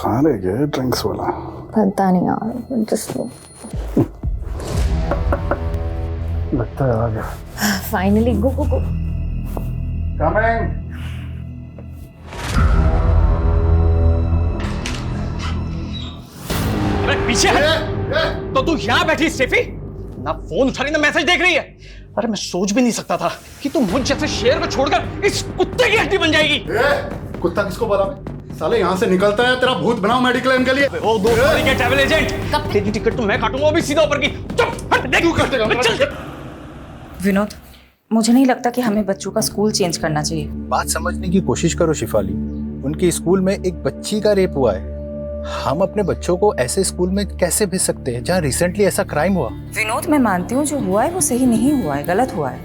कहाँ रह गया ड्रिंक्स वाला? पता नहीं यार, जस्ट लो। लगता है आ गया। फाइनली, गो गो गो। कमिंग। अरे पीछे हट। तो तू यहाँ बैठी स्टेफी, ना फोन उठा रही ना मैसेज देख रही है। अरे मैं सोच भी नहीं सकता था कि तू मुझ जैसे शेर को छोड़कर इस कुत्ते की हड्डी बन जाएगी। कुत्ता किसको बोला मैं? साले यहाँ से निकलता है, तेरा भूत बनाओ मेडिक्लेम के लिए। ओ दो सारी के ट्रैवल एजेंट, तेरी टिकट तो मैं काटूंगा, वो भी सीधा ऊपर की। चुप हट, देख तू काटेगा। विनोद, मुझे नहीं लगता कि हमें बच्चों का स्कूल चेंज करना चाहिए। बात समझने की कोशिश करो शिफाली। उनके स्कूल में एक बच्ची का रेप हुआ है। हम अपने बच्चों को ऐसे स्कूल में कैसे भेज सकते हैं जहाँ रिसेंटली ऐसा क्राइम हुआ? विनोद, मैं मानती हूँ जो हुआ है वो सही नहीं हुआ है, गलत हुआ है,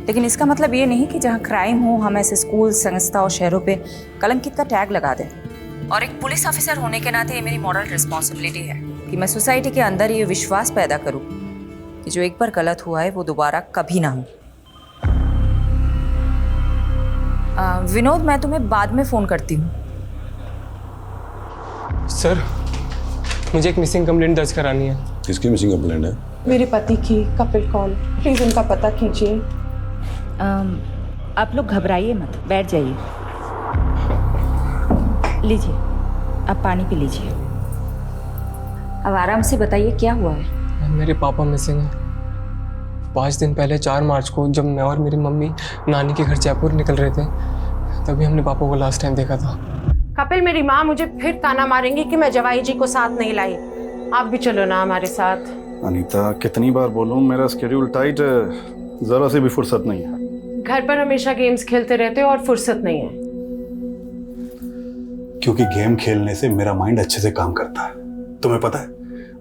लेकिन इसका मतलब ये नहीं कि जहाँ क्राइम हो हम ऐसे स्कूल, संस्था और शहरों पे कलंकित का टैग लगा दें। और एक पुलिस ऑफिसर होने के नाते ये मेरी मॉरल रिस्पॉन्सिबिलिटी है कि मैं सोसाइटी के अंदर ये विश्वास पैदा करूँ कि जो एक बार गलत हुआ है वो दोबारा कभी ना हो। विनोद, मैं तुम्हें बाद में फ़ोन करती हूँ। सर, मुझे एक मिसिंग कंप्लेंट दर्ज करानी है। किसकी मिसिंग कंप्लेंट है? मेरे पति की। कपिल कौन? प्लीज उनका पता कीजिए। आप लोग घबराइए मत, बैठ जाइए। लीजिए, आप पानी पी लीजिए। अब आराम से बताइए क्या हुआ है। मेरे पापा मिसिंग हैं। 5 दिन पहले 4 मार्च को जब मैं और मेरी मम्मी नानी के घर जयपुर निकल रहे थे, तभी हमने पापा को लास्ट टाइम देखा था। कपिल, मेरी माँ मुझे फिर ताना मारेंगी कि मैं जवाई जी को साथ नहीं लाई। आप भी चलो ना हमारे साथ। अनीता, कितनी बार बोलूं, मेरा स्केड्यूल टाइट है, जरा से भी फुर्सत नहीं है। घर पर हमेशा गेम्स खेलते रहते हो और फुर्सत नहीं है। क्योंकि गेम खेलने से मेरा माइंड अच्छे से काम करता है। तुम्हें पता है,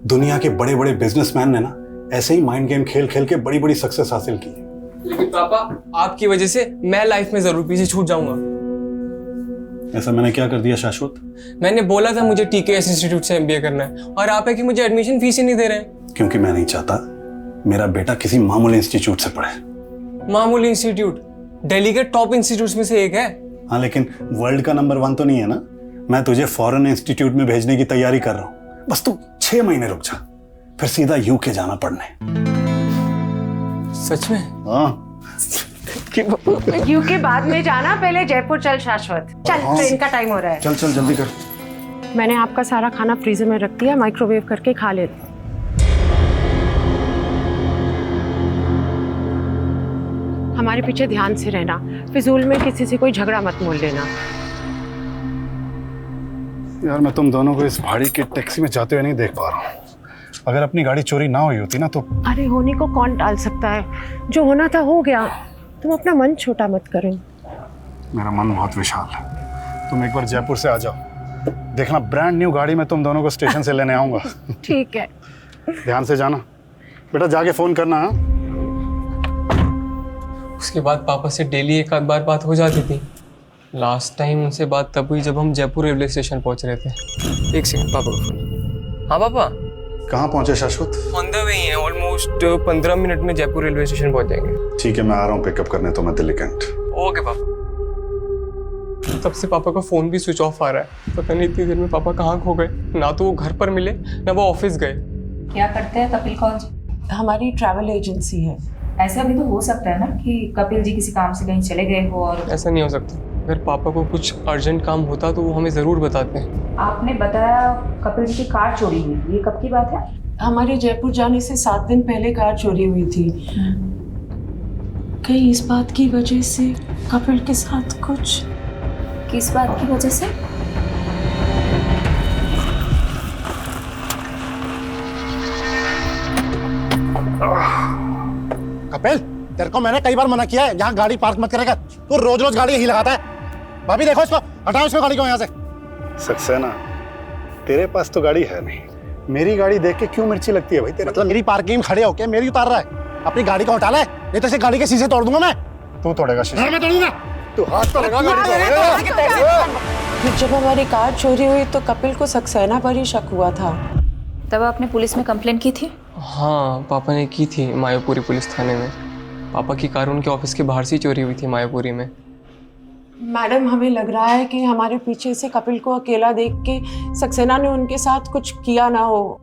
दुनिया के बड़े बड़े बिजनेसमैन ने ना ऐसे ही माइंड गेम खेल खेल के बड़ी बड़ी सक्सेस हासिल की है। लेकिन पापा, आपकी वजह से मैं लाइफ में जरूर पीछे छूट जाऊंगा। ऐसा मैंने क्या कर दिया शाश्वत? मैंने बोला था मुझे टीकेएस इंस्टीट्यूट से एमबीए करना है, और आप है कि मुझे एडमिशन फीस ही नहीं दे रहे हैं। क्योंकि मैं नहीं चाहता मेरा बेटा किसी मामूली इंस्टीट्यूट से पढ़े। मामूली इंस्टीट्यूट दिल्ली के टॉप इंस्टीट्यूट में से एक है। हाँ, लेकिन वर्ल्ड का नंबर 1 तो नहीं है ना। मैं तुझे फॉरेन इंस्टीट्यूट में भेजने की तैयारी कर रहा हूँ। बस तू 6 महीने रुक जा, फिर सीधा यूके जाना पढ़ने। सच में? हाँ। यूके बाद में जाना, पहले जयपुर चल शाश्वत। चल, ट्रेन का टाइम हो रहा है। चल चल जल्दी कर। मैंने आपका सारा खाना फ्रीजर में रख दिया, माइक्रोवेव करके खा ले। हमारे पीछे ध्यान से रहना, फिजूल में किसी से कोई झगड़ा मत मोल लेना। यार, मैं तुम दोनों को इस भाड़ी की टैक्सी में जाते हुए नहीं देख पा रहा हूँ। अगर अपनी गाड़ी चोरी ना हुई होती ना तो। अरे, होने को कौन टाल सकता है? जो होना था हो गया। तुम अपना मन छोटा मत करो। मेरा मन बहुत विशाल है। तुम एक बार जयपुर से आ जाओ, देखना ब्रांड न्यू गाड़ी में तुम दोनों को स्टेशन से लेने आऊंगा। ठीक है। ध्यान से जाना बेटा, जाके फोन करना। हाँ? उसके बाद पापा से डेली एक आध बार बात हो जाती थी। लास्ट टाइम उनसे बात तब हुई जब हम जयपुर रेलवे स्टेशन पहुंच रहे थे। एक सेकंड, पापा का फोन। हाँ पापा। कहाँ पहुंचे शाश्वत? ऑन द वे हैं, ऑलमोस्ट 15 मिनट में जयपुर रेलवे स्टेशन पहुंच जाएंगे। ठीक है, मैं आ रहा हूँ पिकअप करने तो मैं दिल्ली कैंट। ओके पापा। तब से पापा का फोन भी स्विच ऑफ आ रहा है। पता नहीं इतनी देर में पापा कहाँ खो गए। ना तो वो घर पर मिले, ना वो ऑफिस गए। क्या करते हैं कपिल कौन जी? हमारी ट्रैवल एजेंसी है। ऐसा भी तो हो सकता है ना कि कपिल जी किसी काम से कहीं चले गए हो और। ऐसा नहीं हो सकता। अगर पापा को कुछ अर्जेंट काम होता तो वो हमें ज़रूर बताते हैं। आपने बताया कपिल जी की कार चोरी हुई, ये कब की बात है? हमारे जयपुर जाने से 7 दिन पहले कार चोरी हुई थी। कहीं इस बात की वजह से कपिल के साथ कुछ। किस बात की वजह से? कपिल, तेरे को मैंने कई बार मना किया है यहाँ गाड़ी पार्क मत करेगा। तू रोज रोज गाड़ी यही लगाता है। भाभी देखो इसको, हटाओ इसको गाड़ी को यहाँ से। सक्सेना, तेरे पास तो गाड़ी है नहीं, मेरी गाड़ी देख के क्यों मिर्ची लगती है भाई तेरे? मतलब मेरी पार्किंग में खड़े होके मेरी उतार रहा है। अपनी गाड़ी को हटा ले, नहीं तो इसे गाड़ी के शीशे तोड़ दूंगा मैं। तू तोड़ेगा शीशे? मैं तोड़ूंगा। तू हाथ तो लगा गाड़ी को। जब हमारी कार चोरी हुई तो कपिल को सक्सेना पर ही शक हुआ था। तब आपने पुलिस में कंप्लेंट की थी? हाँ, पापा ने की थी मायापुरी पुलिस थाने में। पापा की कार उनके ऑफिस के बाहर से ही चोरी हुई थी मायापुरी में। मैडम हमें लग रहा है कि हमारे पीछे से कपिल को अकेला देख के सक्सेना ने उनके साथ कुछ किया ना हो।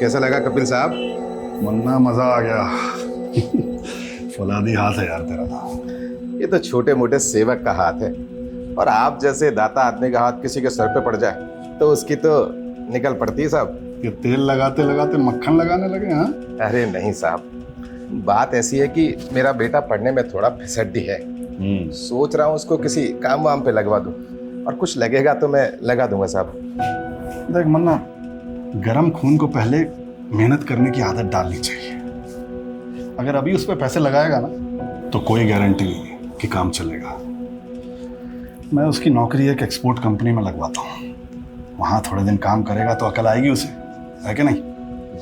कैसा लगा कपिल साहब? मुन्ना मजा आ गया। फौलादी हाथ है यार तेरा तो। ये तो छोटे मोटे सेवक का हाथ है, और आप जैसे दाता आदमी का हाथ किसी के सर पे पड़ जाए तो उसकी तो निकल पड़ती है साहब। ये तेल लगाते लगाते मक्खन लगाने लगे हाँ? अरे नहीं साहब, बात ऐसी है कि मेरा बेटा पढ़ने में थोड़ा फिसड्डी है। सोच रहा हूँ उसको किसी काम वाम पे लगवा दूँ, और कुछ लगेगा तो मैं लगा दूंगा साहब। देख मुन्ना, गरम खून को पहले मेहनत करने की आदत डालनी चाहिए। अगर अभी उस पर पैसे लगाएगा ना तो कोई गारंटी नहीं कि काम चलेगा। मैं उसकी नौकरी एक एक्सपोर्ट कंपनी में लगवाता हूँ, वहाँ थोड़े दिन काम करेगा तो अकल आएगी उसे, है कि नहीं?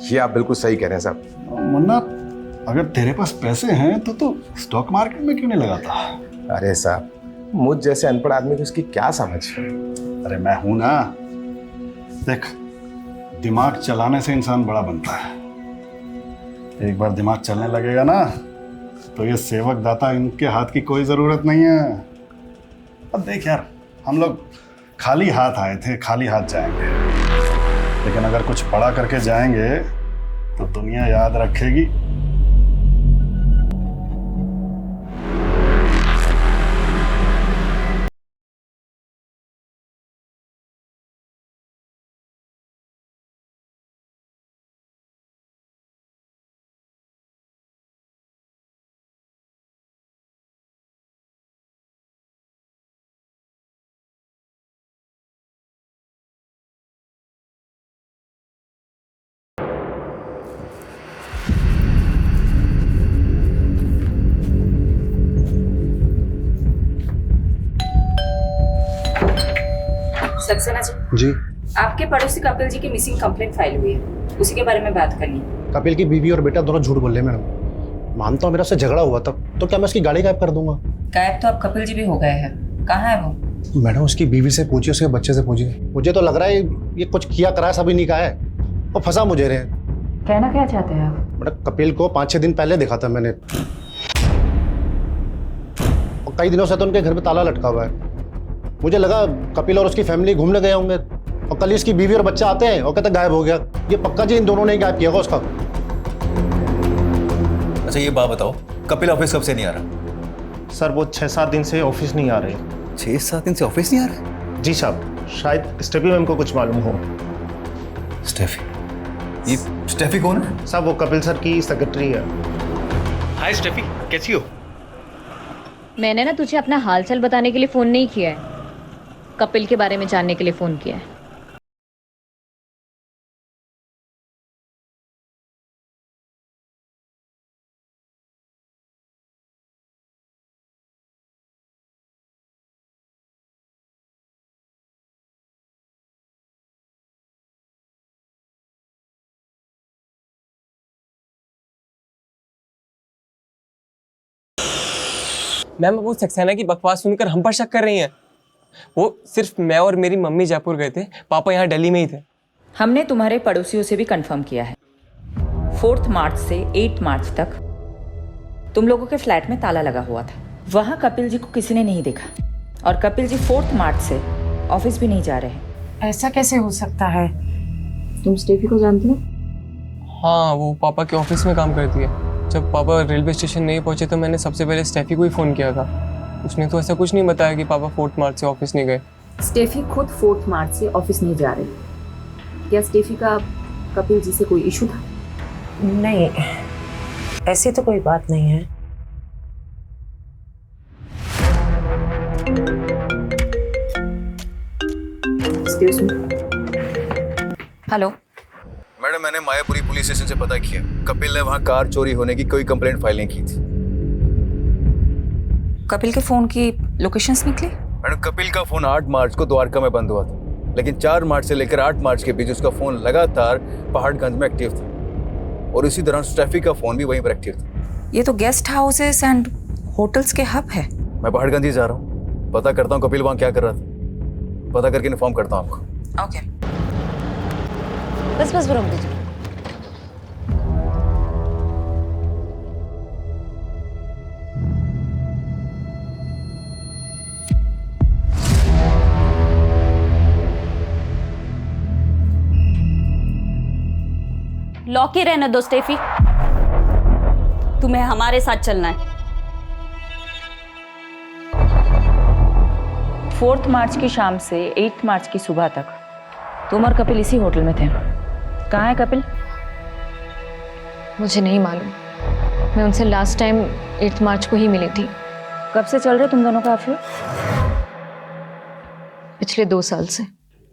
ये आप बिल्कुल सही कह रहे हैं साहब। मुन्ना, अगर तेरे पास पैसे हैं तो स्टॉक मार्केट में क्यों नहीं लगाता? अरे साहब, मुझ जैसे अनपढ़ आदमी को इसकी क्या समझ? अरे मैं हूं ना। देख, दिमाग चलाने से इंसान बड़ा बनता है। एक बार दिमाग चलने लगेगा ना तो ये सेवक दाता इनके हाथ की कोई ज़रूरत नहीं है। अब देख यार, हम लोग खाली हाथ आए थे, खाली हाथ जाएंगे, लेकिन अगर कुछ बड़ा करके जाएंगे तो दुनिया याद रखेगी। सक्सेना जी, आपके पड़ोसी कपिल जी की मिसिंग कंप्लेंट फाइल हुई है, उसी के बारे में बात करनी है। कपिल की बीवी और बेटा दोनों झूठ बोल रहे हैं मैडम। मानता हूँ मेरा उससे झगड़ा हुआ था, तो क्या मैं उसकी गाड़ी गायब कर दूंगा? गायब तो अब कपिल जी भी हो गए हैं, कहाँ है वो? मैडम उसकी बीवी से पूछिए, उसके बच्चे से पूछिए। मुझे तो लग रहा है ये कुछ किया कराया सभी नहीं कहा है, और फंसा मुझे रहे। कहना क्या चाहते हैं आप? मैडम कपिल को 5-6 दिन पहले देखा था मैंने, और कई दिनों से तो उनके घर में ताला लटका हुआ है। मुझे लगा कपिल और उसकी फैमिली घूमने गए होंगे, और कल इसकी बीवी और बच्चा आते हैं और कहते गायब हो गया। ये पक्का जी इन दोनों ने गायब किया होगा उसका। अच्छा ये बात बताओ, कपिल ऑफिस कब से नहीं आ रहा? सर वो 6-7 दिन से ऑफिस नहीं आ रहे। 6-7 दिन से ऑफिस नहीं आ रहा? जी साहब, शायद स्टेफी मैम को कुछ मालूम हो। स्टेफी? ये स्टेफी कौन है? साहब वो कपिल सर की सेक्रेटरी है। हाय स्टेफी, कैसी हो? मैंने ना तुझे अपना हालचाल बताने के लिए फ़ोन नहीं किया है, कपिल के बारे में जानने के लिए फ़ोन किया है। मैम वो सक्सेना की बकवास सुनकर हम पर शक कर रही हैं। वो सिर्फ मैं और मेरी मम्मी जयपुर गए थे, पापा यहाँ दिल्ली में ही थे। हमने तुम्हारे पड़ोसियों से भी कंफर्म किया है, 4 मार्च से 8 मार्च तक तुम लोगों के फ्लैट में ताला लगा हुआ था। वहाँ कपिल जी को किसी ने नहीं देखा, और कपिल जी 4 मार्च से ऑफिस भी नहीं जा रहे हैं। ऐसा कैसे हो सकता है? तुम स्टेफी को जानते हो? हाँ, वो पापा के ऑफिस में काम करती है। जब पापा रेलवे स्टेशन नहीं पहुंचे तो मैंने सबसे पहले स्टेफी को ही फ़ोन किया था। उसने तो ऐसा कुछ नहीं बताया कि पापा 4 मार्च से ऑफिस नहीं गए। स्टेफी खुद 4 मार्च से ऑफिस नहीं जा रही। क्या स्टेफी का कपिल जी से कोई इशू था? नहीं, ऐसी तो कोई बात नहीं है। Excuse me. हेलो। मैडम, मैंने मायापुरी पुलिस स्टेशन से पता किया, कपिल ने वहाँ कार चोरी होने की कोई कंप्लेंट फाइल नहीं की थी। कपिल के फोन की लोकेशंस निकली? मैडम, कपिल का फोन 8 मार्च को द्वारका में बंद हुआ था, लेकिन 4 मार्च से लेकर 8 मार्च के बीच उसका फोन लगातार पहाड़गंज में एक्टिव था, और इसी दौरान स्टेफी का फोन भी वहीं पर एक्टिव था। ये तो गेस्ट हाउसेस एंड होटल्स के हब है। मैं पहाड़गंज ही जा रहा हूँ, पता करता हूँ कपिल वहाँ क्या कर रहा था, पता करके इन्फॉर्म करता हूँ आपको। ओके। बस रोक दीजिए। लॉक ही रहने दो स्टेफी, तुम्हें हमारे साथ चलना है। 4 मार्च की शाम से 8 मार्च की सुबह तक तुम और कपिल इसी होटल में थे। कहाँ है कपिल? मुझे नहीं मालूम, मैं उनसे लास्ट टाइम 8 मार्च को ही मिली थी। कब से चल रहे तुम दोनों का अफेयर? पिछले 2 साल से।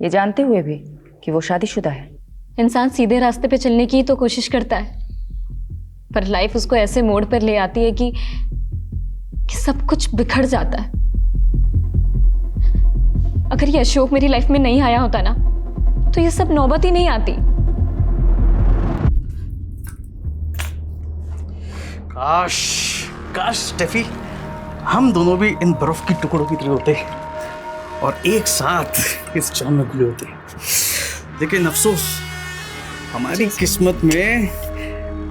ये जानते हुए भी कि वो शादीशुदा है। इंसान सीधे रास्ते पे चलने की ही तो कोशिश करता है, पर लाइफ उसको ऐसे मोड़ पर ले आती है कि सब कुछ बिखर जाता है। अगर ये अशोक मेरी लाइफ में नहीं आया होता ना, तो ये सब नौबत ही नहीं आती। काश काश स्टेफी, हम दोनों भी इन बर्फ की टुकड़ों की तरह होते और एक साथ इस जाम में घुले होते। लेकिन अफसोस, हमारी किस्मत में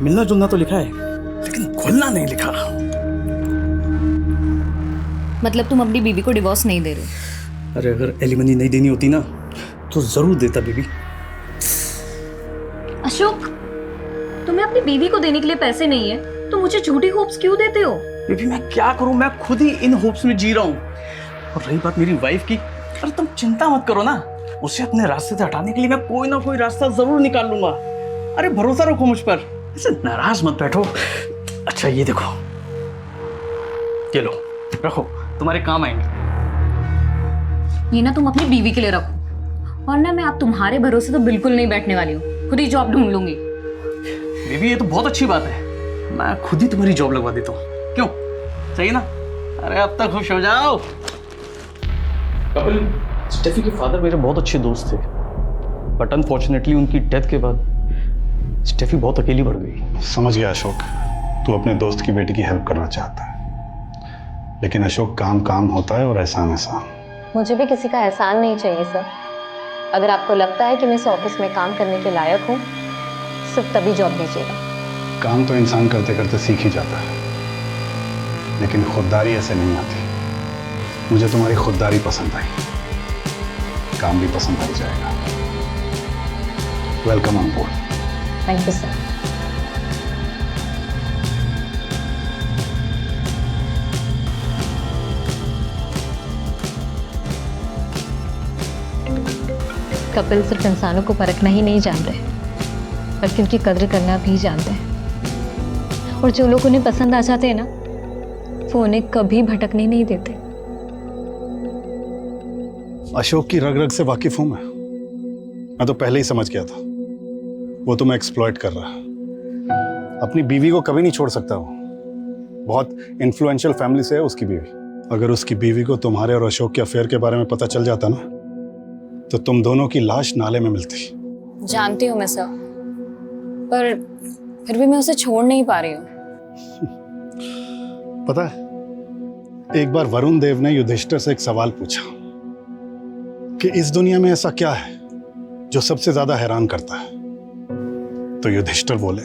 मिलना जुलना तो लिखा है, लेकिन घुलना नहीं लिखा। मतलब तुम अपनी बीवी को डिवोर्स नहीं दे रहे? अरे अगर एलिमनी नहीं देनी होती ना, तो जरूर देता बीबी। अशोक, तुम्हें अपनी बीवी को देने के लिए पैसे नहीं है तो मुझे झूठी होप्स क्यों देते हो? बीबी मैं क्या करूं, मैं खुद ही इन होप्स में जी रहा हूं। और रही बात मेरी वाइफ की, अरे तुम चिंता मत करो ना, उसे अपने रास्ते से हटाने के लिए मैं कोई ना कोई रास्ता जरूर निकाल लूंगा। अरे भरोसा रखो मुझ पर, ऐसे नाराज मत बैठो। अच्छा ये देखो, ये लो, रखो, तुम्हारे काम आएंगे। ये ना तुम अपनी बीवी के लिए रखो, और ना मैं आप तुम्हारे भरोसे तो बिल्कुल नहीं बैठने वाली हूँ, खुद ही जॉब ढूंढ लूंगी। बीबी ये तो बहुत अच्छी बात है, मैं खुद ही तुम्हारी जॉब लगवा देता हूँ, क्यों? सही ना? अरे अब तक खुश हो जाओ। कपिल, स्टेफी के फादर मेरे बहुत अच्छे दोस्त थे, बट अनफॉर्चुनेटली उनकी डेथ के बाद स्टेफी बहुत अकेली बढ़ गई। समझ गया अशोक, तू अपने दोस्त की बेटी की हेल्प करना चाहता है, लेकिन अशोक काम काम होता है और एहसान एहसान। मुझे भी किसी का एहसान नहीं चाहिए सर। अगर आपको लगता है कि मैं इस ऑफिस में काम करने के लायक हूँ, सिर्फ तभी जॉब दीजिएगा। काम तो इंसान करते करते सीख ही जाता है, लेकिन खुददारी ऐसे नहीं आती। मुझे तुम्हारी खुददारी पसंद आई, काम भी पसंद आ जाएगा। Welcome on board. Thank you sir. Kapil सिर्फ इंसानों को परखना ही नहीं जान रहे, बल्कि उनकी कद्र करना भी जानते हैं। और जो लोग उन्हें पसंद आ जाते हैं ना, वो उन्हें कभी भटकने नहीं देते। अशोक की रग रग से वाकिफ हूं मैं तो पहले ही समझ गया था वो तुम्हें एक्सप्लॉइट कर रहा है। अपनी बीवी को कभी नहीं छोड़ सकता वो, बहुत इन्फ्लुएंशियल फैमिली से है उसकी बीवी। अगर उसकी बीवी को तुम्हारे और अशोक के अफेयर के बारे में पता चल जाता ना, तो तुम दोनों की लाश नाले में मिलती। जानती हूँ मैं सर, पर फिर भी मैं उसे छोड़ नहीं पा रही हूँ। पता है, एक बार वरुण देव ने युधिष्ठिर से एक सवाल पूछा कि इस दुनिया में ऐसा क्या है जो सबसे ज्यादा हैरान करता है। तो युधिष्ठिर बोले,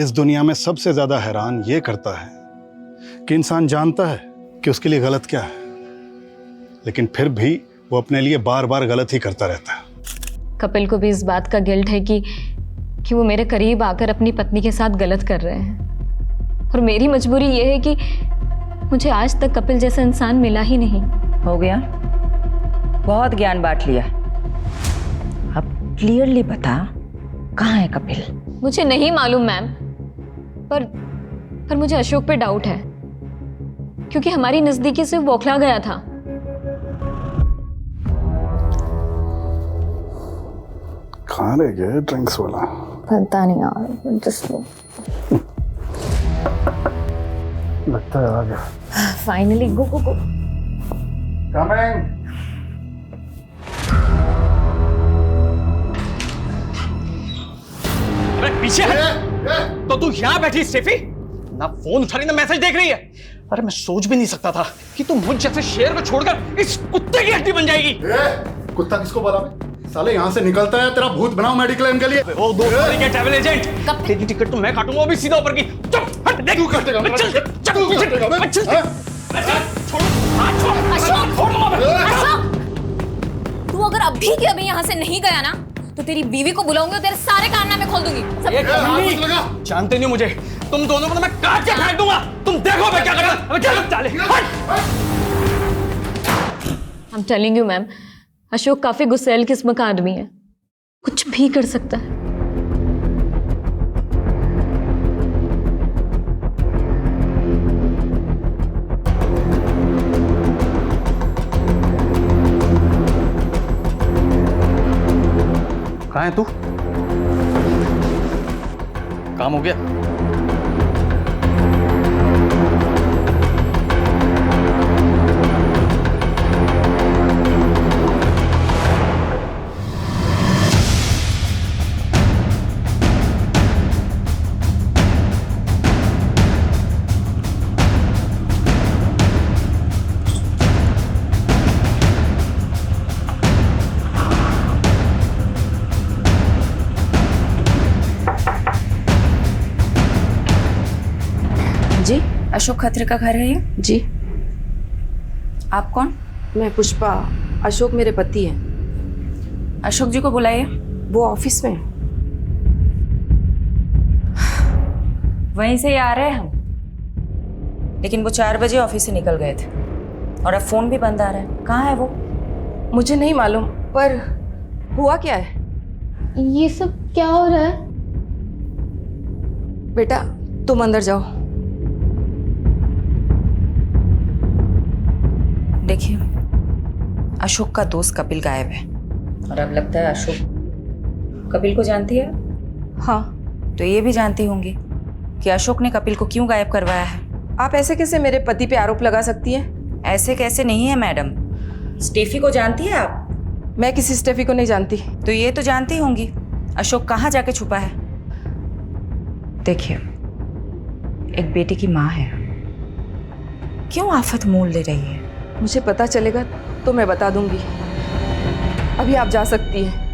इस दुनिया में सबसे ज्यादा हैरान ये करता है कि इंसान जानता है कि उसके लिए गलत क्या है, लेकिन फिर भी वो अपने लिए बार बार गलत ही करता रहता है। कपिल को भी इस बात का गिल्ट है कि वो मेरे करीब आकर अपनी पत्नी के साथ गलत कर रहे हैं, और मेरी मजबूरी ये है कि मुझे आज तक कपिल जैसा इंसान मिला ही नहीं। हो गया, बहुत ज्ञान बांट लिया, अब क्लियरली बता कहाँ है कपिल? मुझे नहीं मालूम मैम, पर मुझे अशोक पे डाउट है, क्योंकि हमारी नजदीकी से बौखला गया था। कहाँ रह गया ड्रिंक्स वाला? पता नहीं यार, जस्ट लगता है आ गया। फाइनली गो गो गो। कमिंग। अरे पीछे हट। तो तू यहाँ बैठी स्टेफी, ना फोन उठा रही ना मैसेज देख रही है। अरे मैं सोच भी नहीं सकता था कि तू मुझ जैसे शेर को छोड़कर इस कुत्ते की हड्डी बन जाएगी। कुत्ता किसको बोला मैं? साले यहाँ से निकलता है, तेरा भूत बनाओ मेडिक्लेम के लिए। वो दो के ट्रैवल एजेंट, तेरी टिकट तो मैं काटूंगा, वो भी सीधा ऊपर की। चुप हट, देख। तू काटेगा? चल चल तू काटेगा? चल हाँ? छोड़, हाथ छोड़। अशोक! छोड़ मत। अशोक! तू अगर अभी के अभी यहाँ से नहीं गया ना, तो तेरी बीवी को बुलाऊंगी और तेरे सारे कारनामे खोल दूंगी। जानते नहीं मुझे, तुम दोनों को तो मैं काट के फेंक दूंगा। तुम देखो मैं क्या करूंगा। अबे चल चाले, हट। I am telling you ma'am, Ashok काफी गुस्सैल किस्म का आदमी है, कुछ भी कर सकता है। कहाँ है तू? काम हो गया? जी, अशोक खत्री का घर है ये? जी, आप कौन? मैं पुष्पा। अशोक मेरे पति हैं। अशोक जी को बुलाइए। वो ऑफिस में हैं। वहीं से ही आ रहे हैं हम, लेकिन वो 4 बजे ऑफिस से निकल गए थे और अब फोन भी बंद आ रहा है। कहाँ है वो? मुझे नहीं मालूम, पर हुआ क्या है? ये सब क्या हो रहा है? बेटा तुम अंदर जाओ। देखिए, अशोक का दोस्त कपिल गायब है और अब लगता है अशोक कपिल को जानती है। हाँ। तो ये भी जानती होंगी कि अशोक ने कपिल को क्यों गायब करवाया है। आप ऐसे कैसे मेरे पति पे आरोप लगा सकती हैं? ऐसे कैसे नहीं है मैडम, स्टेफी को जानती है आप? मैं किसी स्टेफी को नहीं जानती। तो ये तो जानती होंगी अशोक कहाँ जाके छुपा है। देखिए, एक बेटी की माँ है, क्यों आफत मोल ले रही है? मुझे पता चलेगा तो मैं बता दूंगी। अभी आप जा सकती हैं।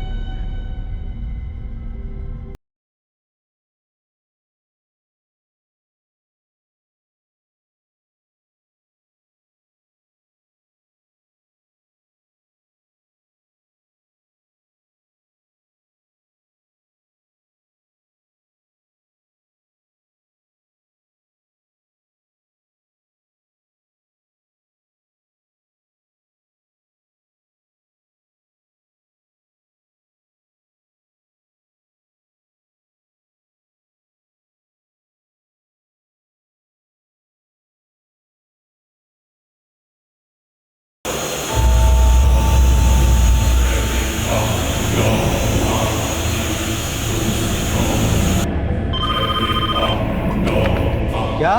क्या?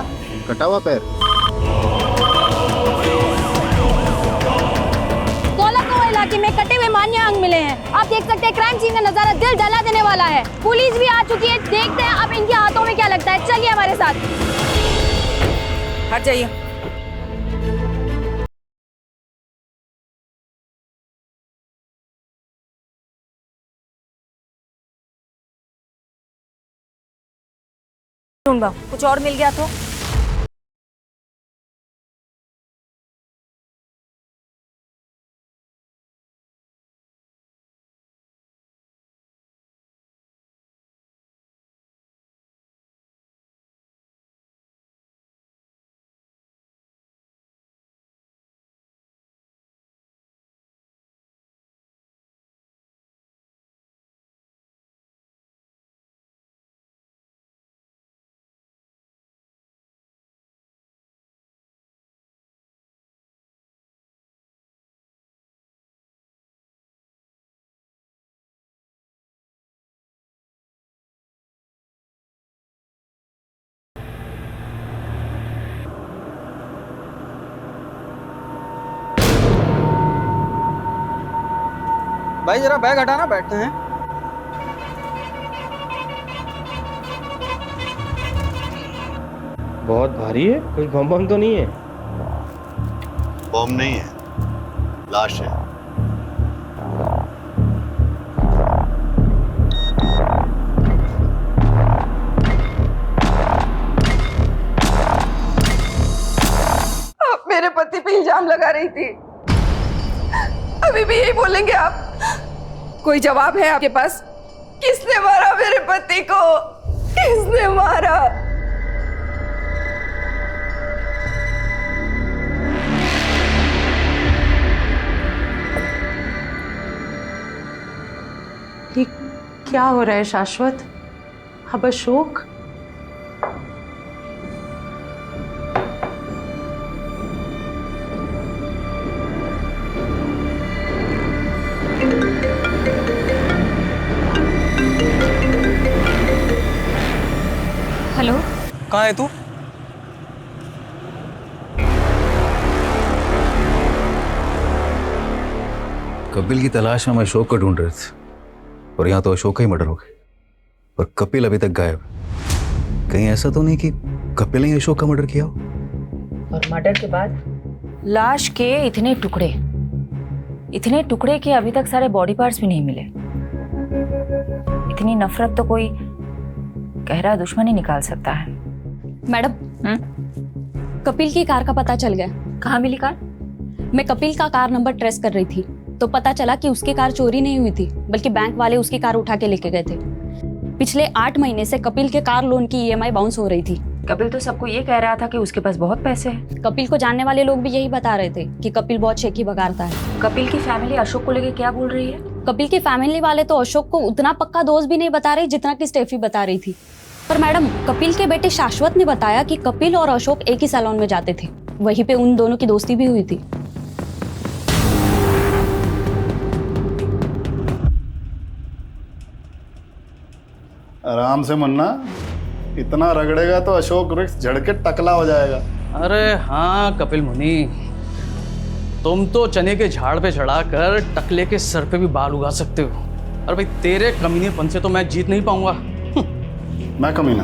कटा हुआ पैर? कोलाको इलाके में कटे हुए मान्य अंग मिले हैं। आप देख सकते हैं क्राइम सीन का नजारा दिल दहला देने वाला है। पुलिस भी आ चुकी है, देखते हैं अब इनके हाथों में क्या लगता है। चलिए हमारे साथ। हट जाइए। कुछ और मिल गया तो? भाई जरा बैग हटाना, बैठते हैं। बहुत भारी है, कुछ बम बम तो नहीं है? बॉम्ब नहीं है, लाश है। आप मेरे पति पे इल्जाम लगा रही थी, अभी भी यही बोलेंगे आप? कोई जवाब है आपके पास? किसने मारा मेरे पति को? किसने मारा? ये क्या हो रहा है शाश्वत? अब अशोक? हेलो, कहाँ है तू? कपिल की तलाश में हम अशोक को ढूंढ रहे थे और यहाँ तो अशोक का ही मर्डर हो गया और कपिल अभी तक गायब है। कहीं ऐसा तो नहीं कि कपिल ने अशोक का मर्डर किया हो? और मर्डर के बाद लाश के इतने टुकड़े कि अभी तक सारे बॉडी पार्ट्स भी नहीं मिले। इतनी नफरत तो कोई गहरा दुश्मन ही निकाल सकता है। मैडम, कपिल की कार का पता चल गया। कहाँ मिली कार? मैं कपिल का कार नंबर ट्रेस कर रही थी तो पता चला कि उसकी कार चोरी नहीं हुई थी, बल्कि बैंक वाले उसकी कार उठा के लेके गए थे। पिछले 8 महीने से कपिल के कार लोन की EMI बाउंस हो रही थी। कपिल तो सबको ये कह रहा था कि उसके पास बहुत पैसे हैं। कपिल को जानने वाले लोग भी यही बता रहे थे कि कपिल बहुत शेखी बगाड़ता है। कपिल की फैमिली अशोक को लेके क्या बोल रही है? कपिल की फैमिली वाले तो अशोक को उतना पक्का दोस्त भी नहीं बता रहे जितना कि स्टेफी बता रही थी। पर मैडम, कपिल के बेटे शाश्वत ने बताया कि कपिल और अशोक एक ही सैलून में जाते थे, वहीं पे उन दोनों की दोस्ती भी हुई थी। आराम से मुन्ना, इतना रगड़ेगा तो अशोक वृक्ष झड़ के टकला हो जाएगा। अरे हाँ कपिल मुनि, तुम तो चने के झाड़ पे चढ़ाकर टकले के सर पे भी बाल उगा सकते हो। अरे भाई, तेरे कमीनेपन से तो मैं जीत नहीं पाऊंगा। मैं कमीना?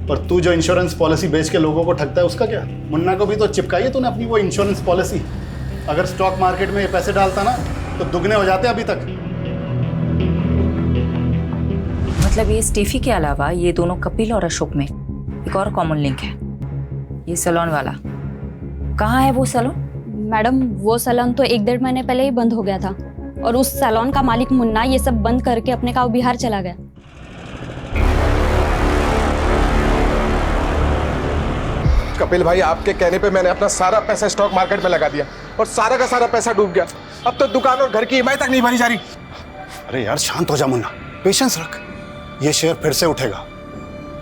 पर तू जो इंश्योरेंस पॉलिसी बेच के लोगों को ठगता है उसका क्या? मुन्ना को भी तो चिपकाई है तूने अपनी वो इंश्योरेंस पॉलिसी। अगर स्टॉक मार्केट में ये पैसे डालता ना तो दुगने हो जाते अभी तक। मतलब ये स्टेफी के अलावा ये दोनों कपिल और अशोक में एक और कॉमन लिंक है, ये सैलून वाला। कहाँ है वो सैलून? मैडम, वो सैलून तो 1-1.5 महीने पहले ही बंद हो गया था और उस सैलून का मालिक मुन्ना ये सब बंद करके अपने गाँव बिहार चला गया। कपिल भाई, आपके कहने पे मैंने अपना सारा पैसा स्टॉक मार्केट में लगा दिया और सारा का सारा पैसा डूब गया। अब तो दुकान और घर की EMI तक नहीं भरी जा रही। अरे यार शांत हो जा मुन्ना, पेशेंस रख। ये शेयर फिर से उठेगा,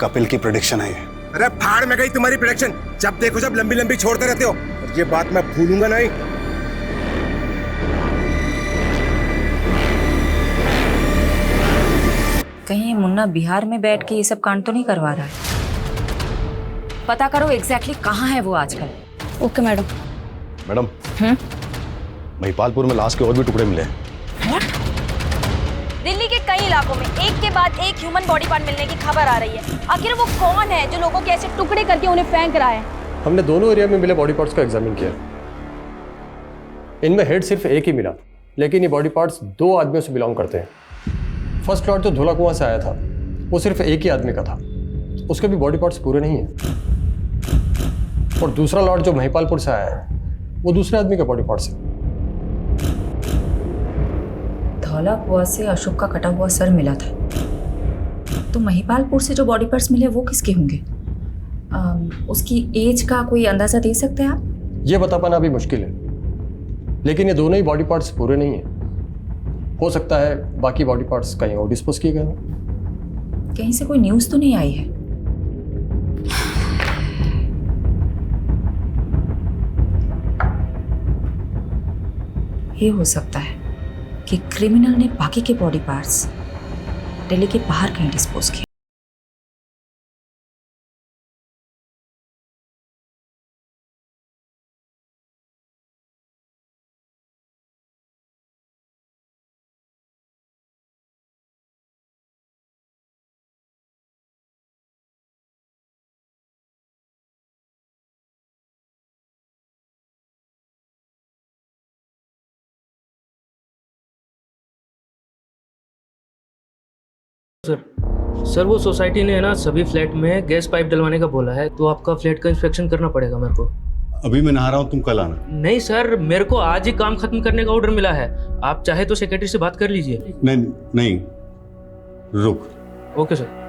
कपिल की प्रेडिक्शन है ये। अरे फाड़ में गई तुम्हारी प्रेडिक्शन। जब देखो जब लंबी लंबी छोड़ते रहते हो, और ये बात मैं भूलूंगा नहीं। कहीं ये मुन्ना बिहार में बैठ के ये सब कांड तो नहीं करवा रहा है? पता करो एग्जैक्टली कहाँ है वो आजकल। Okay madam. मैडम, महिपालपुर में लाश के और भी टुकड़े मिले हैं। दिल्ली के कई इलाकों में एक के बाद एक ह्यूमन बॉडी पार्ट मिलने की खबर आ रही है। आखिर वो कौन है जो लोगों के ऐसे टुकड़े करके उन्हें फेंक रहा है? हमने दोनों एरिया में मिले बॉडी पार्ट्स को एग्जामिन किया। इनमें हेड सिर्फ एक ही मिला, लेकिन ये बॉडी पार्ट्स 2 आदमियों से बिलोंग करते हैं। फर्स्ट लॉट जो धोला कुआं से आया था वो सिर्फ एक ही आदमी का था, उसके भी बॉडी पार्ट्स पूरे नहीं हैं। और दूसरा लॉट जो महिपालपुर से आया है वो दूसरे आदमी के बॉडी पार्ट्स है। धौला कुआं से अशोक का कटा हुआ सर मिला था, तो महिपालपुर से जो बॉडी पार्ट्स मिले वो किसके होंगे? उसकी एज का कोई अंदाजा दे सकते हैं आप? ये बता पाना अभी मुश्किल है, लेकिन ये दोनोदोनों ही बॉडी पार्ट्स पूरे नहीं हैं। हो सकता है बाकी बॉडी पार्ट्स कहीं और डिस्पोज किए गए हों। कहीं से कोई न्यूज़ तो नहीं आई है? ये हो सकता है कि क्रिमिनल ने बाकी के बॉडी पार्ट्स दिल्ली के बाहर कहीं डिस्पोज किए। सर वो सोसाइटी ने है ना सभी फ्लैट में गैस पाइप डलवाने का बोला है, तो आपका फ्लैट का इंस्पेक्शन करना पड़ेगा मेरे को। अभी मैं नहा रहा हूँ, तुम कल आना। नहीं सर, मेरे को आज ही काम खत्म करने का ऑर्डर मिला है, आप चाहे तो सेक्रेटरी से बात कर लीजिए। नहीं नहीं, रुक। Okay sir.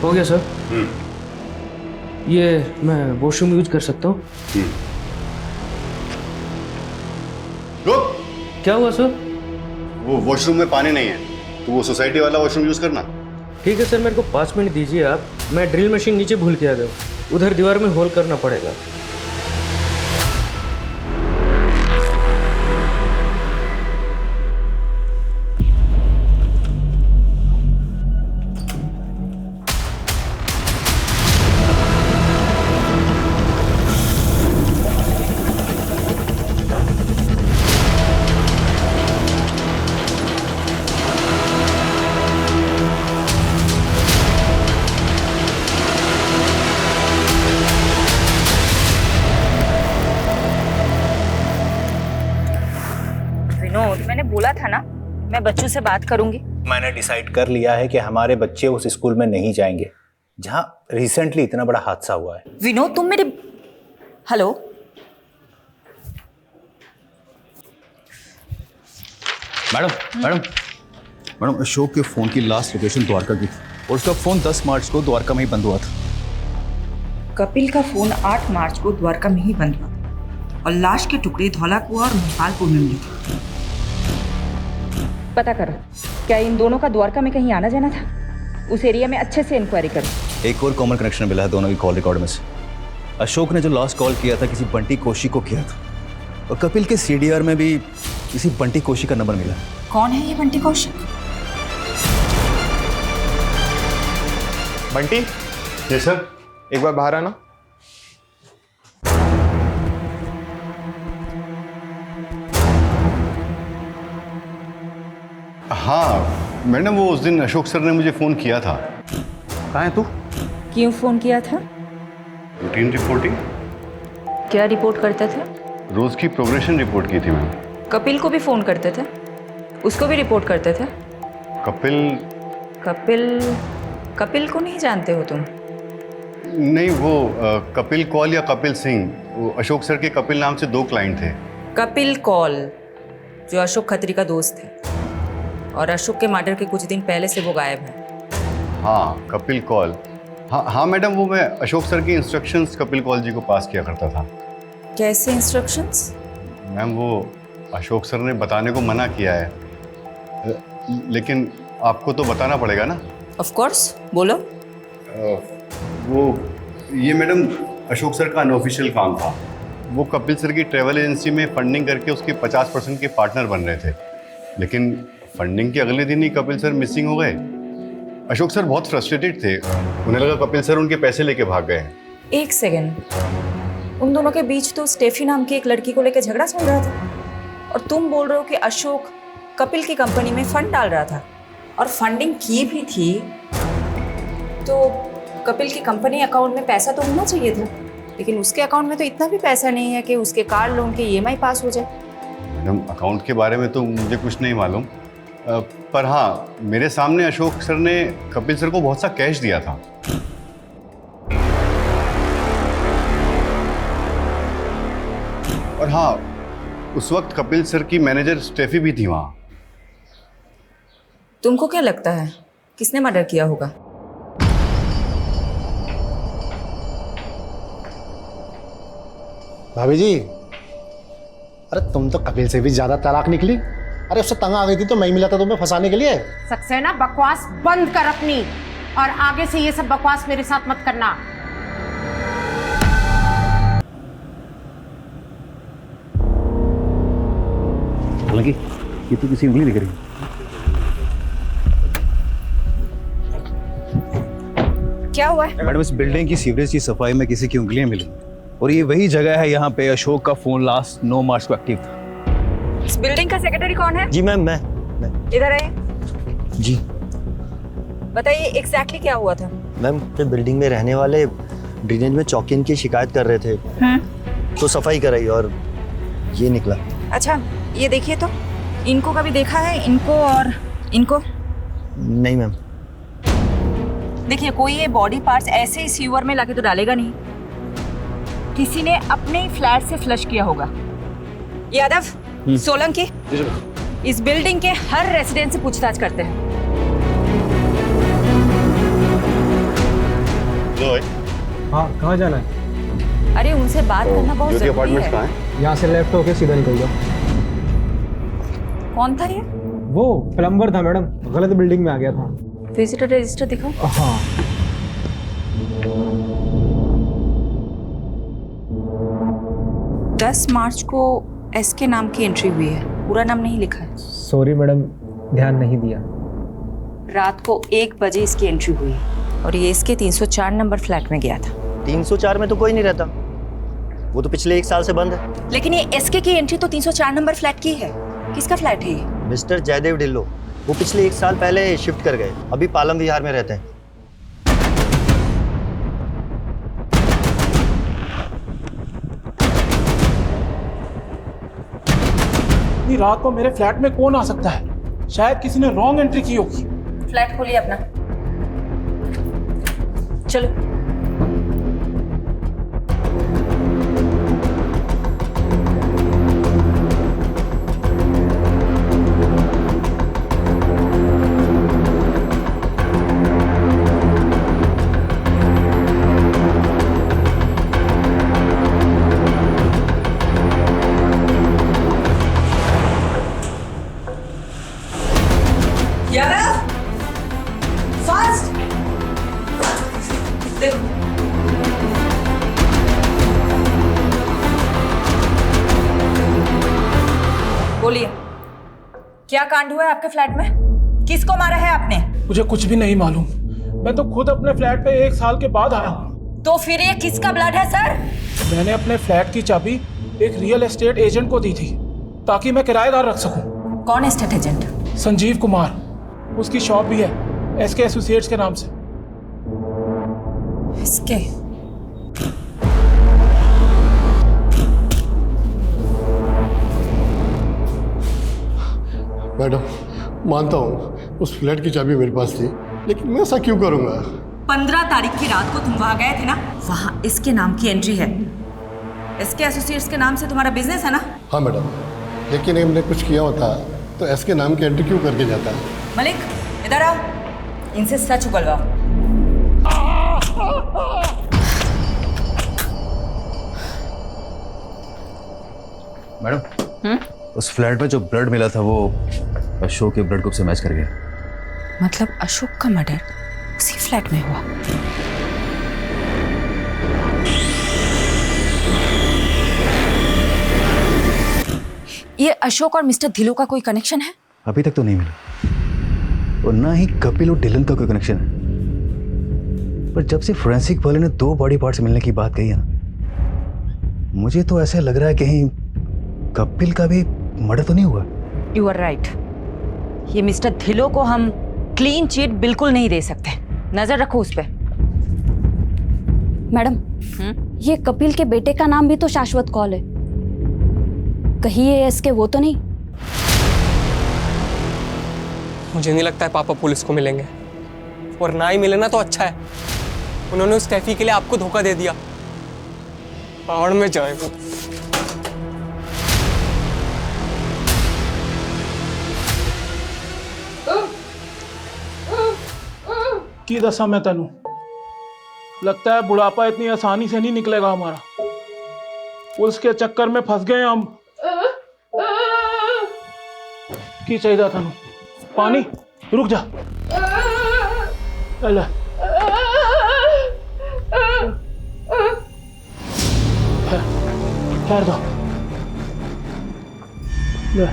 हो गया सर। ये मैं वॉशरूम यूज कर सकता हूँ? रुक। क्या हुआ सर? वो वॉशरूम में पानी नहीं है, तो वो सोसाइटी वाला वॉशरूम यूज करना। ठीक है सर, मेरे को 5 मिनट दीजिए आप, मैं ड्रिल मशीन नीचे भूल के आ गया, उधर दीवार में होल करना पड़ेगा। विनोद, मैंने बोला था ना मैं बच्चों से बात करूंगी। मैंने डिसाइड कर लिया है कि हमारे बच्चे उस स्कूल में नहीं जाएंगे जहां रिसेंटली इतना बड़ा हादसा हुआ है। विनोद तुम मेरे हेलो मैडम अशोक के फोन की लास्ट लोकेशन द्वारका की थी और उसका फोन 10 मार्च को द्वारका में ही बंद हुआ था। कपिल का फोन 8 मार्च को द्वारका में ही बंद हुआ था और लाश के टुकड़े धौलाकुआ और महाकालपुर में मिले थे। पता करो क्या इन दोनों का द्वारका में कहीं आना जाना था? उस एरिया में अच्छे से इंक्वायरी करो। एक और कॉमन कनेक्शन मिला है दोनों की कॉल रिकॉर्ड में से। अशोक ने जो लास्ट कॉल किया था किसी बंटी कोशी को किया था, और कपिल के सीडीआर में भी किसी बंटी कोशी का नंबर मिला। कौन है ये बंटी कौशिक? बंटी, जी सर। एक बार बाहर आना। हाँ मैडम, वो उस दिन अशोक सर ने मुझे फ़ोन किया था। कहाँ है तू? क्यों फोन किया था? Routine reporting. क्या रिपोर्ट करते थे? रोज़ की प्रोग्रेशन रिपोर्ट की थी मैम। कपिल को भी फोन करते थे? उसको भी रिपोर्ट करते थे? कपिल कपिल को नहीं जानते हो तुम? नहीं, वो कपिल कौल या कपिल सिंह, वो अशोक सर के कपिल नाम से 2 क्लाइंट थे। कपिल कौल जो अशोक खत्री का दोस्त है, और अशोक के मर्डर के कुछ दिन पहले से वो गायब है। हाँ कपिल कौल। हाँ मैडम, वो मैं अशोक सर की इंस्ट्रक्शंस कपिल कौल जी को पास किया करता था। कैसे इंस्ट्रक्शंस? मैम वो अशोक सर ने बताने को मना किया है, लेकिन आपको तो बताना पड़ेगा ना। ऑफ कोर्स, बोलो। वो ये मैडम अशोक सर का अनऑफिशियल काम था। वो कपिल सर की ट्रैवल एजेंसी में फंडिंग करके उसके 50% के पार्टनर बन रहे थे, लेकिन फंडिंग के अगले दिन ही कपिल सर मिसिंग हो गए। अशोक सर बहुत फ्रस्ट्रेटेड थे, उन्हें लगा कपिल सर उनके पैसे लेके भाग गए। एक सेकेंड, उन दोनों के बीच तो स्टेफी नाम की एक लड़की को लेकर झगड़ा चल रहा था, और तुम बोल रहे हो कि अशोक कपिल की कंपनी में फंड डाल रहा था और फंडिंग की भी थी, तो कपिल की कंपनी अकाउंट में पैसा तो होना चाहिए था, लेकिन उसके अकाउंट में तो इतना भी पैसा नहीं है कि उसके कार लोन के EMI पास हो जाए। मैडम अकाउंट के बारे में तो मुझे कुछ नहीं मालूम, पर हाँ मेरे सामने अशोक सर ने कपिल सर को बहुत सा कैश दिया था। और हाँ, उस वक्त कपिल सर की मैनेजर स्टेफी भी थी वहाँ। तुमको क्या लगता है किसने मर्डर किया होगा? भाभी जी, अरे तुम तो कपिल से भी ज्यादा चालाक निकली। अरे उससे तंग आ गई थी तो मैं ही मिला था तुम्हें फंसाने के लिए। सक्सेना बकवास बंद कर अपनी, और आगे से ये सब बकवास मेरे साथ मत करना। हालांकि ये तो किसी उंगली दिख रही है। क्या हुआ है? मैडम, इस बिल्डिंग की सीवरेज की सफाई में किसी की उंगलियां मिली और ये वही जगह है यहाँ पे अशोक का फोन लास्ट 9 मार्च को एक्टिव था। इस बिल्डिंग का सेक्रेटरी कौन है? जी मैम, मैं इधर आइए। जी बताइए एग्जैक्टली क्या हुआ था? मैम, तो बिल्डिंग में रहने वाले ड्रेनेज में चौकिन की शिकायत कर रहे थे, तो सफाई कराई और ये निकला। अच्छा, ये देखिए तो, इनको कभी देखा है? इनको और इनको? नहीं मैम। देखिए, कोई ये बॉडी पार्ट्स ऐसे ही सीवर में लाके तो डालेगा नहीं, किसी ने अपने ही फ्लैट से फ्लश किया होगा। यादव, सोलंकी, इस बिल्डिंग के हर रेसिडेंट से पूछताछ करते हैं। हाँ, कहाँ जाना है? अरे उनसे बात करना बहुत जरूरी है। यहाँ से लेफ्ट होके सीधा निकल जाओ। कौन था ये? वो प्लम्बर था मैडम, गलत बिल्डिंग में आ गया था। विजिटर रजिस्टर दिखाओ। हाँ। 10 मार्च को एस के नाम की एंट्री हुई है, पूरा नाम नहीं लिखा है। सॉरी मैडम, ध्यान नहीं दिया। रात को 1 बजे इसकी एंट्री हुई और ये इसके 304 नंबर फ्लैट में गया था। 304 में तो कोई नहीं रहता, वो तो पिछले 1 साल से बंद है। लेकिन ये एसके की एंट्री तो 304 नंबर फ्लैट की है। किसका फ्लैट है ये? मिस्टर जयदेव ढिल्लो, वो पिछले 1 साल पहले शिफ्ट कर गए, अभी पालम विहार में रहते हैं। इतनी रात को मेरे फ्लैट में कौन आ सकता है? शायद किसी ने रॉन्ग एंट्री की होगी। फ्लैट खोलिए अपना, चलो। यादव, फास्ट देखो। बोलिए, क्या कांड हुआ है आपके फ्लैट में? किसको मारा है आपने? मुझे कुछ भी नहीं मालूम, मैं तो खुद अपने फ्लैट पे 1 साल के बाद आया हूँ। तो फिर ये किसका ब्लड है सर? मैंने अपने फ्लैट की चाबी एक रियल एस्टेट एजेंट को दी थी ताकि मैं किराएदार रख सकूं। कौन एस्टेट एजेंट? संजीव कुमार, उसकी शॉप भी है एसके एसोसिएट्स के नाम से। इसके मैडम, मानता हूँ उस फ्लैट की चाबी मेरे पास थी, लेकिन मैं ऐसा क्यों करूँगा? 15 तारीख की रात को तुम वहां गए थे ना, वहां इसके नाम की एंट्री है। इसके एसोसिएट्स के नाम से तुम्हारा बिजनेस है ना? हाँ मैडम, लेकिन हमने कुछ किया होता तो एस के नाम की एंट्री क्यों करके जाता? मलिक, इधर आओ, इनसे सच उगलवाओ। मैडम, उस फ्लैट में जो ब्लड मिला था वो अशोक के ब्लड ग्रुप से मैच कर गया। मतलब अशोक का मर्डर उसी फ्लैट में हुआ? ये अशोक और मिस्टर धिलो का कोई कनेक्शन है? अभी तक तो नहीं मिला, और ना ही कपिल और डिलन का कोई कनेक्शन है। पर जब से फोरेंसिक वाले ने 2 बॉडी पार्ट्स मिलने की बात कही है ना, मुझे तो ऐसा लग रहा है कहीं कपिल का भी मर्डर तो नहीं हुआ। यू आर राइट, ये मिस्टर धिलो को हम क्लीन चिट बिल्कुल नहीं दे सकते, नजर रखो उस पे। मैडम, ये कपिल के बेटे का नाम भी तो शाश्वत कौल है, कहीं ये इसके वो तो नहीं? मुझे नहीं लगता है पापा पुलिस को मिलेंगे, और ना ही मिले ना तो अच्छा है। उन्होंने उस कैफी के लिए आपको धोखा दे दिया। पहाड़ में जाए वो। की दसा मैं तेनू, लगता है बुढ़ापा इतनी आसानी से नहीं निकलेगा हमारा। पुलिस के चक्कर में फंस गए हम। की चाहिए था पानी? रुक जा। अल्लाह ठहर दो। ले।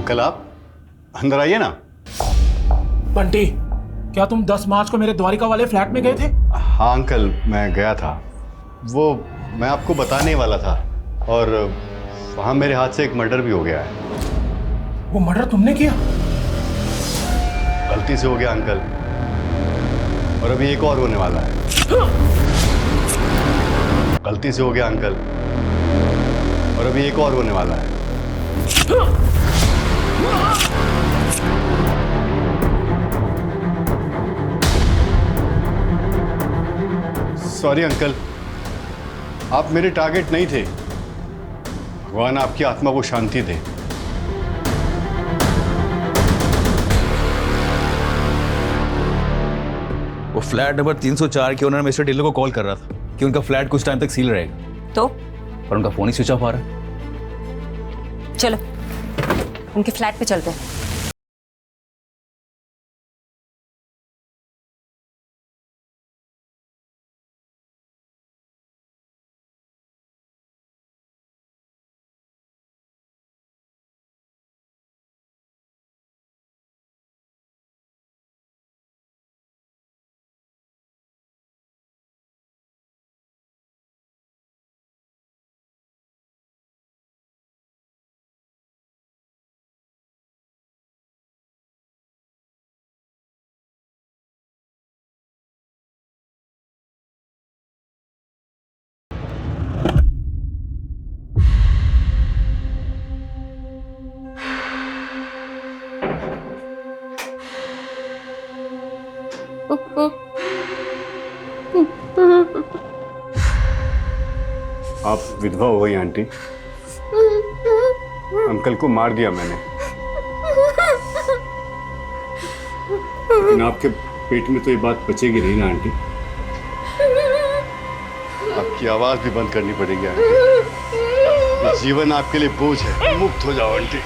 कल आप अंदर आइए ना। बंटी, क्या तुम 10 मार्च को मेरे द्वारिका वाले फ्लैट में गए थे? हाँ अंकल, मैं गया था। वो मैं आपको बताने वाला था, और वहाँ मेरे हाथ से एक मर्डर भी हो गया है। वो मर्डर तुमने किया? गलती से हो गया अंकल, और अभी एक और होने वाला है। गलती से हो गया अंकल, और अभी एक और होने वाला है। सॉरी अंकल, आप मेरे टारगेट नहीं थे। भगवान आपकी आत्मा को शांति दे। वो फ्लैट नंबर 304 के ओनर मिस्टर ढिल्लो को कॉल कर रहा था कि उनका फ्लैट कुछ टाइम तक सील रहेगा। तो पर उनका फोन ही स्विच ऑफ आ रहा है। चलो उनके फ्लैट पे चलते हैं। आप विधवा हो गई आंटी। अंकल को मार दिया मैंने, लेकिन आपके पेट में तो ये बात बचेगी नहीं ना आंटी। आपकी आवाज भी बंद करनी पड़ेगी आंटी। जीवन आपके लिए बोझ है, मुक्त हो जाओ आंटी।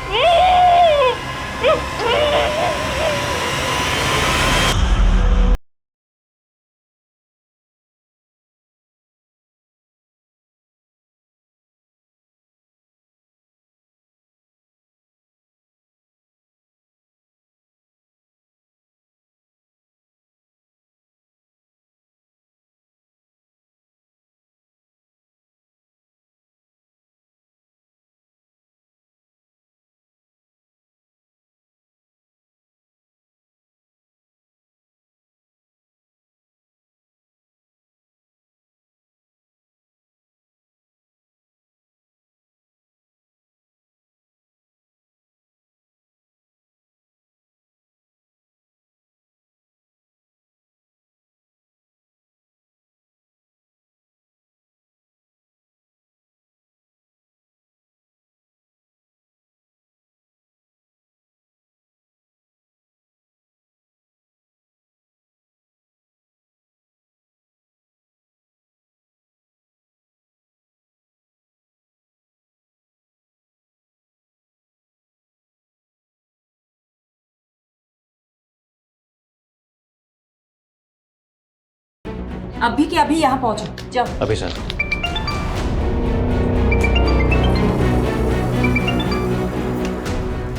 अभी के अभी यहाँ पहुंचो, जाओ। अभी सर।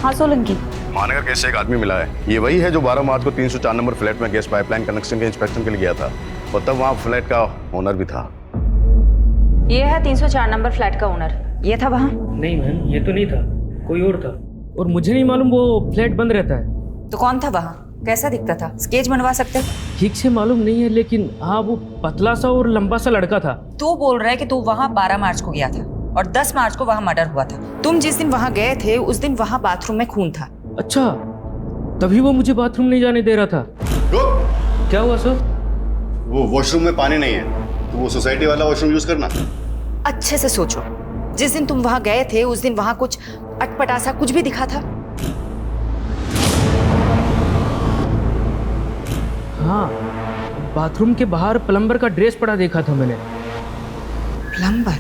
हाँ सोलंकी। मानेगा कैसे एक आदमी मिला है, ये वही है जो 12 मार्च को 304 नंबर फ्लैट में गैस पाइपलाइन कनेक्शन के इंस्पेक्शन के लिए गया था, और तब वहाँ फ्लैट का ओनर भी था। ये है 304 नंबर फ्लैट का ओनर। ये था वहाँ? नहीं मैम, ये तो नहीं था, कोई और था, और मुझे नहीं मालूम वो फ्लैट बंद रहता है। तो कौन था वहाँ? कैसा दिखता था? स्केच बनवा सकते? ठीक से मालूम नहीं है, लेकिन हाँ वो पतला सा और लंबा सा लड़का था। तू बोल रहा है कि तू वहाँ 12 मार्च को गया था और 10 मार्च को वहाँ मर्डर हुआ था। तुम जिस दिन वहाँ गए थे उस दिन वहाँ बाथरूम में खून था। अच्छा, तभी वो मुझे बाथरूम नहीं जाने दे रहा था। क्या हुआ सर? वो वॉशरूम में पानी नहीं है तो वो सोसाइटी वाला वॉशरूम यूज करना। अच्छे से सोचो, जिस दिन तुम वहां गए थे उस दिन वहां कुछ अटपटा सा कुछ भी दिखा था? हाँ, बाथरूम के बाहर प्लम्बर का ड्रेस पड़ा देखा था मैंने। प्लम्बर?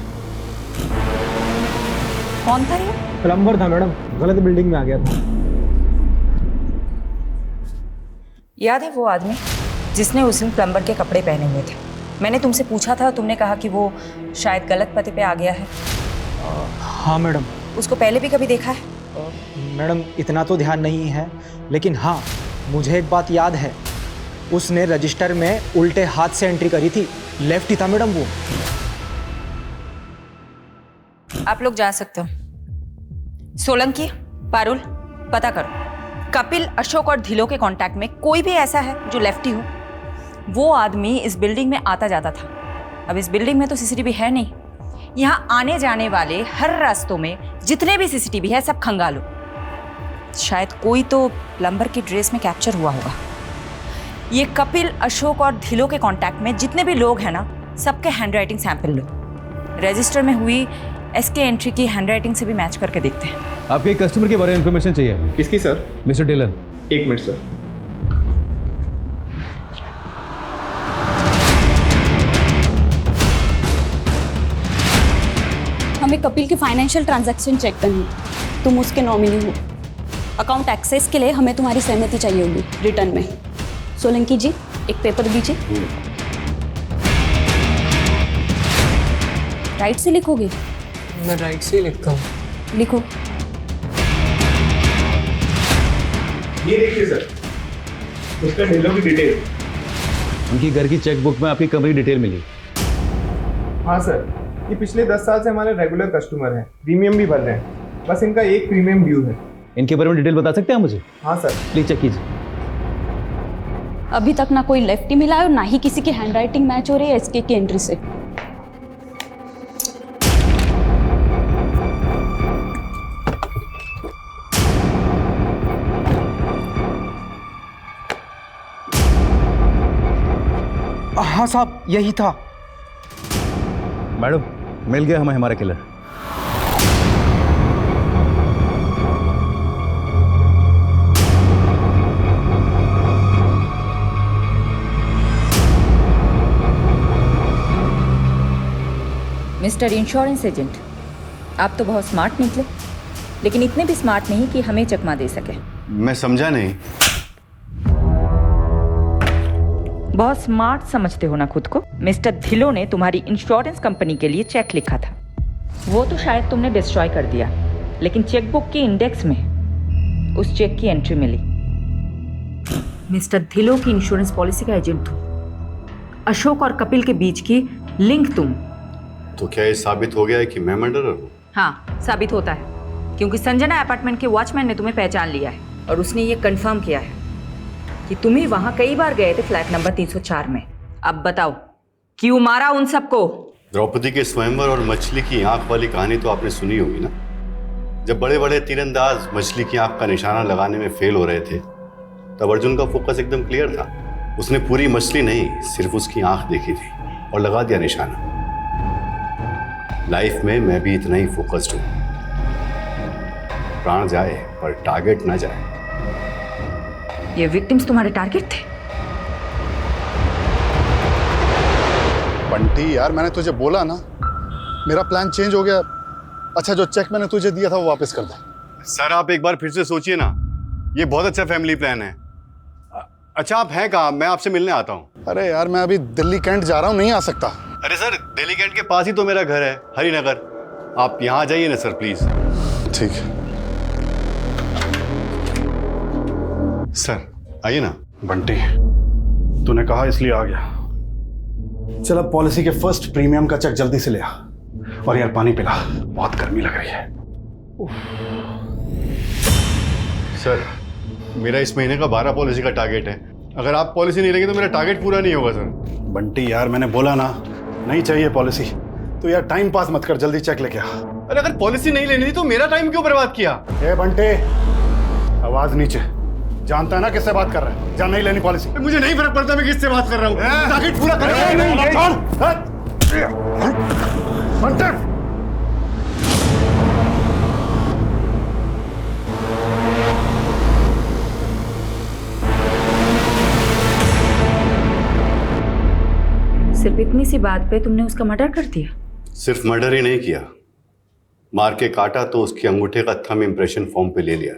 कौन था ये? प्लम्बर था मैडम, गलत बिल्डिंग में आ गया था। याद है वो आदमी जिसने उस दिन प्लम्बर के कपड़े पहने हुए थे? मैंने तुमसे पूछा था, तुमने कहा कि वो शायद गलत पते पे आ गया है। हाँ मैडम। उसको पहले भी कभी देखा है? मैडम इतना तो ध्यान नहीं है, लेकिन हाँ मुझे एक बात याद है, उसने रजिस्टर में उल्टे हाथ से एंट्री करी थी। लेफ्ट ही था मैडम वो। आप लोग जा सकते हो। सोलंकी, पारुल, पता करो कपिल, अशोक और धिलो के कांटेक्ट में कोई भी ऐसा है जो लेफ्टी हो। वो आदमी इस बिल्डिंग में आता जाता था। अब इस बिल्डिंग में तो सीसीटीवी है नहीं। यहाँ आने जाने वाले हर रास्तों में जितने भी सीसीटीवी है सब खंगालो। शायद कोई तो प्लम्बर की ड्रेस में कैप्चर हुआ होगा। ये कपिल, अशोक और धिलो के कांटेक्ट में जितने भी लोग हैं ना, सबके हैंडराइटिंग सैंपल लो। रजिस्टर में हुई एसके एंट्री की हैंडराइटिंग से भी मैच करके देखते हैं। आपके एक कस्टमर के बारे में इन्फॉर्मेशन चाहिए। किसकी सर? Mister Dillon. एक मिनट सर। हमें कपिल के फाइनेंशियल ट्रांजैक्शन चेक करनी है। तुम उसके नॉमिनी हो। अकाउंट एक्सेस के लिए हमें तुम्हारी सहमति चाहिए होगी रिटर्न में। सोलंकी जी, एक पेपर दीजिए। राइट से लिखोगे? मैं राइट से ही लिखता हूँ। लिखो। ये देखिए सर, उसका ढिलो की डिटेल। उनकी घर की चेकबुक में आपकी कंपनी डिटेल मिली। हाँ सर, ये पिछले 10 साल से हमारे रेगुलर कस्टमर हैं, प्रीमियम भी भर रहे हैं। बस इनका एक प्रीमियम ड्यू है। इनके बारे में डिटेल बता सकते हैं मुझे? हाँ सर। प्लीज चेक कीजिए। अभी तक ना कोई लेफ्टी मिला है और ना ही किसी की हैंडराइटिंग मैच हो रही है एसके की एंट्री से। हाँ साहब, यही था। मैडम, मिल गया हमें हमारा किलर। मिस्टर इंश्योरेंस एजेंट, आप तो बहुत स्मार्ट निकले, लेकिन इतने भी स्मार्ट नहीं कि हमें चकमा दे सके। मैं समझा नहीं। बहुत स्मार्ट समझते हो ना खुद को। मिस्टर धिलो ने तुम्हारी इंश्योरेंस कंपनी के लिए चेक लिखा था। वो तो शायद तुमने डिस्ट्रॉय कर दिया, लेकिन चेकबुक की इंडेक्स में उस चेक की एंट्री मिली। मिस्टर धिलो की इंश्योरेंस पॉलिसी का एजेंट तुम। अशोक और कपिल के बीच की लिंक तुम। तो क्या ये साबित हो गया है कि मैं मर्डरर हूँ? हाँ, साबित होता है, क्योंकि संजना अपार्टमेंट के वॉचमैन ने तुम्हें पहचान लिया है और उसने ये कंफर्म किया है कि तुम ही वहां कई बार गए थे फ्लैट नंबर 304 में। अब बताओ, क्यों मारा उन सबको? द्रौपदी के स्वयंवर और मछली की आंख वाली कहानी तो आपने सुनी होगी ना। जब बड़े बड़े तीरंदाज मछली की आंख का निशाना लगाने में फेल हो रहे थे, तब अर्जुन का फोकस एकदम क्लियर था। उसने पूरी मछली नहीं, सिर्फ उसकी आंख देखी थी और लगा दिया निशाना। लाइफ में मैं भी इतना ही फोकस्ड हूं। प्राण जाए पर टारगेट ना जाए। ये विक्टिम्स तुम्हारे टारगेट थे? बंटी यार, मैंने तुझे बोला ना, मेरा प्लान चेंज हो गया। अच्छा, जो चेक मैंने तुझे दिया था वो वापस कर दे। सर, आप एक बार फिर से सोचिए ना। ये बहुत अच्छा फैमिली प्लान है। अच्छा, आप हैं कहाँ? मैं आपसे मिलने आता हूँ। अरे यार, मैं अभी दिल्ली कैंट जा रहा हूँ, नहीं आ सकता। अरे सर, दिल्ली कैंट के पास ही तो मेरा घर है, हरिनगर। आप यहाँ आ जाइए ना सर, प्लीज। ठीक है सर, आइए ना। बंटी, तूने कहा इसलिए आ गया। चल, अब पॉलिसी के फर्स्ट प्रीमियम का चेक जल्दी से ले आ। और यार, पानी पिला, बहुत गर्मी लग रही है। सर, मेरा इस महीने का 12 पॉलिसी का टारगेट है। अगर आप पॉलिसी नहीं लेंगे तो मेरा टारगेट पूरा नहीं होगा सर। बंटी यार, मैंने बोला ना, नहीं चाहिए पॉलिसी। तो यार टाइम पास मत कर, जल्दी चेक लेके आ। अरे अगर पॉलिसी नहीं लेनी थी तो मेरा टाइम क्यों बर्बाद किया? ए बंटे, आवाज नीचे। जानता है ना किससे बात कर रहा है? जान नहीं लेनी पॉलिसी। मुझे नहीं फर्क पड़ता मैं किससे बात कर रहा हूँ। टारगेट पूरा कर। सिर्फ इतनी सी बात पे तुमने उसका मर्डर कर दिया? सिर्फ मर्डर ही नहीं किया, मार के काटा तो उसके अंगूठे का थंब इंप्रेशन फॉर्म पे ले लिया।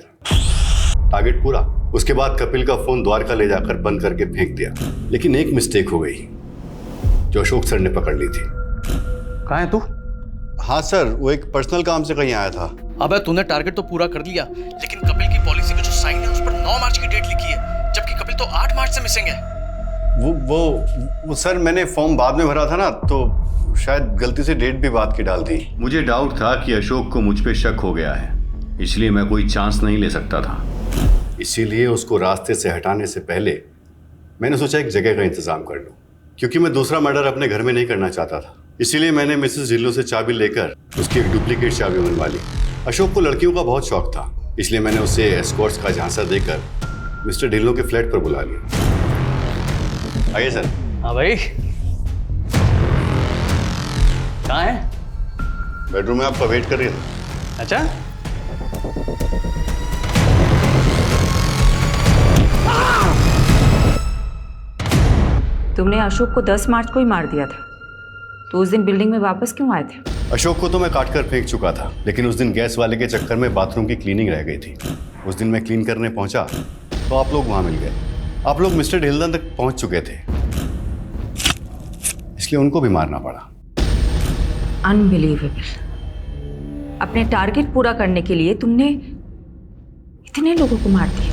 टारगेट पूरा। उसके बाद कपिल का फोन द्वारका ले जाकर बंद करके फेंक दिया। लेकिन एक मिस्टेक हो गई जो अशोक सर ने पकड़ ली थी। कहाँ है तू? हाँ सर, वो एक पर्सनल काम से कहीं आया था। अबे तूने टारगेट तो पूरा कर लिया, लेकिन कपिल की पॉलिसी में जो साइन है उस पर 9 मार्च की डेट लिखी है, जबकि कपिल तो 8 मार्च से मिसिंग है। वो सर मैंने फॉर्म बाद में भरा था ना, तो शायद गलती से डेट भी बाद की डाल दी। मुझे डाउट था कि अशोक को मुझ पे शक हो गया है, इसलिए मैं कोई चांस नहीं ले सकता था। इसीलिए उसको रास्ते से हटाने से पहले मैंने सोचा एक जगह का इंतजाम कर लूं, क्योंकि मैं दूसरा मर्डर अपने घर में नहीं करना चाहता था। इसीलिए मैंने मिसेस ढिल्लों से चाबी लेकर उसकी एक डुप्लीकेट चाबी बनवा ली। अशोक को लड़कियों का बहुत शौक था, इसलिए मैंने उसे एस्कॉर्ट्स का झांसा देकर मिस्टर ढिल्लों के फ्लैट पर बुला लिया। आइए सर। हाँ भाई, कहाँ है? बेडरूम में आपका वेट कर रही था। अच्छा, तुमने अशोक को 10 मार्च को ही मार दिया था, तो उस दिन बिल्डिंग में वापस क्यों आए थे? अशोक को तो मैं काट कर फेंक चुका था, लेकिन उस दिन गैस वाले के चक्कर में बाथरूम की क्लीनिंग रह गई थी। उस दिन मैं क्लीन करने पहुंचा तो आप लोग वहां मिल गए। आप लोग मिस्टर ढिल्लन तक पहुंच चुके थे, इसलिए उनको भी मारना पड़ा। अनबिलीवेबल। अपने टारगेट पूरा करने के लिए तुमने इतने लोगों को मार दिया।